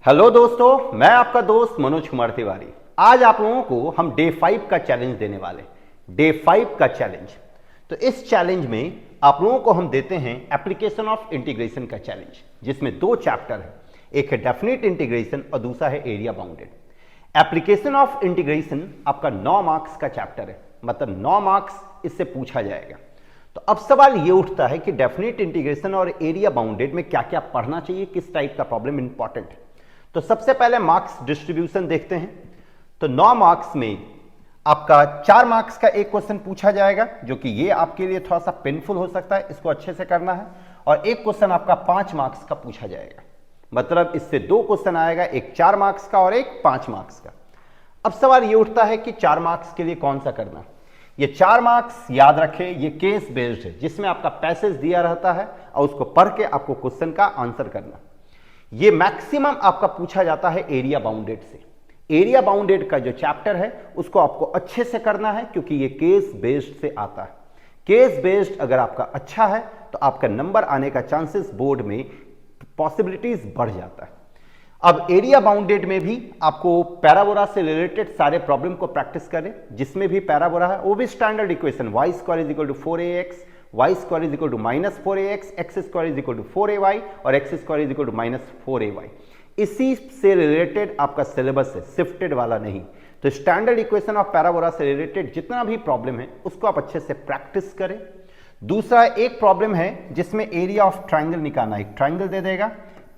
Hello दोस्तों, मैं आपका दोस्त मनोज कुमार तिवारी। आज आप लोगों को हम डे 5 का चैलेंज देने वाले। डे 5 का चैलेंज। तो इस चैलेंज में आप लोगों को हम देते हैं एप्लीकेशन ऑफ इंटीग्रेशन का चैलेंज, जिसमें दो चैप्टर है, एक है डेफिनेट इंटीग्रेशन और दूसरा है area bounded. Application of integration आपका 9 मार्क्स का चैप्टर है, मतलब 9 मार्क्स इससे पूछा जाएगा। तो अब सवाल ये उठता है कि डेफिनेट इंटीग्रेशन और एरिया बाउंडेड में क्या क्या पढ़ना चाहिए, किस टाइप का प्रॉब्लम इंपॉर्टेंट है। तो सबसे पहले मार्क्स डिस्ट्रीब्यूशन देखते हैं। तो 9 मार्क्स में आपका 4 मार्क्स का एक क्वेश्चन पूछा जाएगा, जो कि ये आपके लिए थोड़ा सा पेनफुल हो सकता है, इसको अच्छे से करना है। और एक क्वेश्चन आपका 5 मार्क्स का पूछा जाएगा, मतलब इससे 2 क्वेश्चन आएगा, एक 4 मार्क्स का और एक 5 मार्क्स का। अब सवाल ये उठता है कि 4 मार्क्स के लिए कौन सा करना। ये 4 मार्क्स याद रखें, ये केस बेस्ड है, जिसमें आपका पैसेज दिया रहता है और उसको पढ़ के आपको क्वेश्चन का आंसर करना। ये मैक्सिमम आपका पूछा जाता है एरिया बाउंडेड से। एरिया बाउंडेड का जो चैप्टर है उसको आपको अच्छे से करना है, क्योंकि ये केस बेस्ड से आता है। केस बेस्ड अगर आपका अच्छा है तो आपका नंबर आने का चांसेस बोर्ड में पॉसिबिलिटीज बढ़ जाता है। अब एरिया बाउंडेड में भी आपको पैराबोला से रिलेटेड सारे प्रॉब्लम को प्रैक्टिस करें, जिसमें भी पैराबोला है वो भी standard equation y square is equal to 4ax, y square is equal to -4ax, x square is equal to 4ay और x square is equal to -4ay। इसी से रिलेटेड आपका सिलेबस है, शिफ्टेड वाला नहीं। तो स्टैंडर्ड इक्वेशन ऑफ पैराबोला से related जितना भी प्रॉब्लम है उसको आप अच्छे से प्रैक्टिस करें। दूसरा एक प्रॉब्लम है जिसमें एरिया ऑफ ट्राइंगल निकालना है। एक ट्राइंगल दे देगा,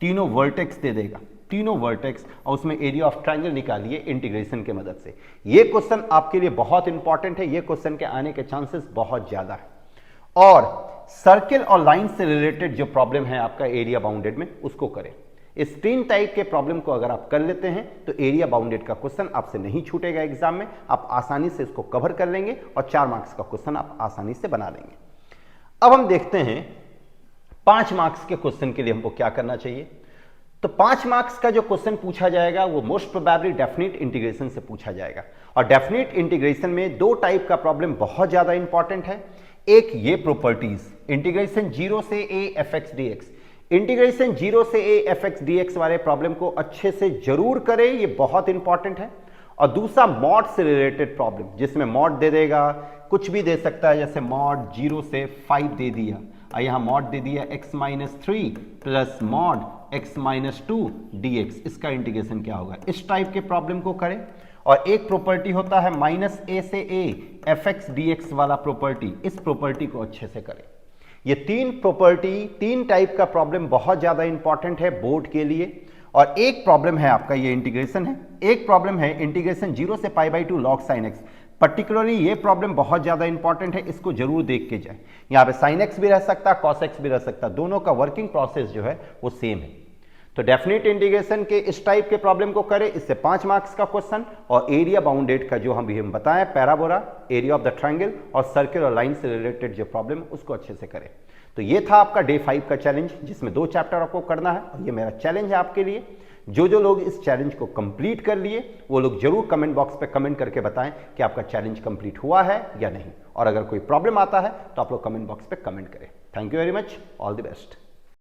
तीनों वर्टेक्स दे देगा, तीनों वर्टेक्स, और उसमें एरिया ऑफ ट्राइंगल निकालिए इंटीग्रेशन की मदद से। ये क्वेश्चन आपके लिए बहुत इंपॉर्टेंट है, ये क्वेश्चन के आने के चांसेस बहुत ज्यादा है। और सर्किल और लाइन से रिलेटेड जो प्रॉब्लम है आपका एरिया बाउंडेड में, उसको करें। इस 3 टाइप के प्रॉब्लम को अगर आप कर लेते हैं तो एरिया बाउंडेड का क्वेश्चन आपसे नहीं छूटेगा एग्जाम में, आप आसानी से इसको कवर कर लेंगे और 4 मार्क्स का क्वेश्चन आप आसानी से बना लेंगे। अब हम देखते हैं 5 मार्क्स के क्वेश्चन के लिए हमको क्या करना चाहिए। तो 5 मार्क्स का जो क्वेश्चन पूछा जाएगा वो मोस्ट प्रोबेबली डेफिनेट इंटीग्रेशन से पूछा जाएगा। और डेफिनेट इंटीग्रेशन में 2 टाइप का प्रॉब्लम बहुत ज्यादा इंपॉर्टेंट है। एक ये प्रॉपर्टीज, इंटीग्रेशन 0 से a fx dx, इंटीग्रेशन 0 से a fx dx वाले प्रॉब्लम को अच्छे से जरूर करें, ये बहुत इंपॉर्टेंट है। और दूसरा मॉड से रिलेटेड प्रॉब्लम, जिसमें मॉड दे देगा, कुछ भी दे सकता है, जैसे मॉड 0 से 5 दे दिया और यहां मॉड दे दिया x-3 plus mod x-2 dx, इसका इंटीग्रेशन क्या होगा। इस टाइप के प्रॉब्लम को करें। और एक प्रॉपर्टी होता है -a से a fx dx वाला प्रॉपर्टी, इस प्रॉपर्टी को अच्छे से करें। ये 3 प्रॉपर्टी, 3 टाइप का प्रॉब्लम बहुत ज्यादा इंपॉर्टेंट है बोर्ड के लिए। और एक प्रॉब्लम है आपका ये इंटीग्रेशन है, एक प्रॉब्लम है इंटीग्रेशन 0 से π/2 log sin x। पर्टिकुलरली ये प्रॉब्लम बहुत ज्यादा इंपॉर्टेंट है, इसको जरूर देख के जाए। यहां पे sin x भी रह सकता है, cos x भी रह सकता है, दोनों का वर्किंग प्रोसेस जो है वो सेम है। तो डेफिनेट इंटीग्रेशन के इस टाइप के प्रॉब्लम को करें, इससे 5 मार्क्स का क्वेश्चन। और एरिया बाउंडेड का जो हम बताएं, parabola, area of the triangle और सर्किल और लाइन से रिलेटेड जो प्रॉब्लम, उसको अच्छे से करें। तो ये था आपका डे 5 का चैलेंज, जिसमें 2 चैप्टर आपको करना है। और ये मेरा चैलेंज है आपके लिए। जो लोग इस चैलेंज को कंप्लीट कर लिए वो लोग जरूर कमेंट बॉक्स पे कमेंट करके बताएं कि आपका चैलेंज कंप्लीट हुआ है या नहीं। और अगर कोई प्रॉब्लम आता है तो आप लोग कमेंट बॉक्स पे कमेंट करें। Thank you very much, all the best.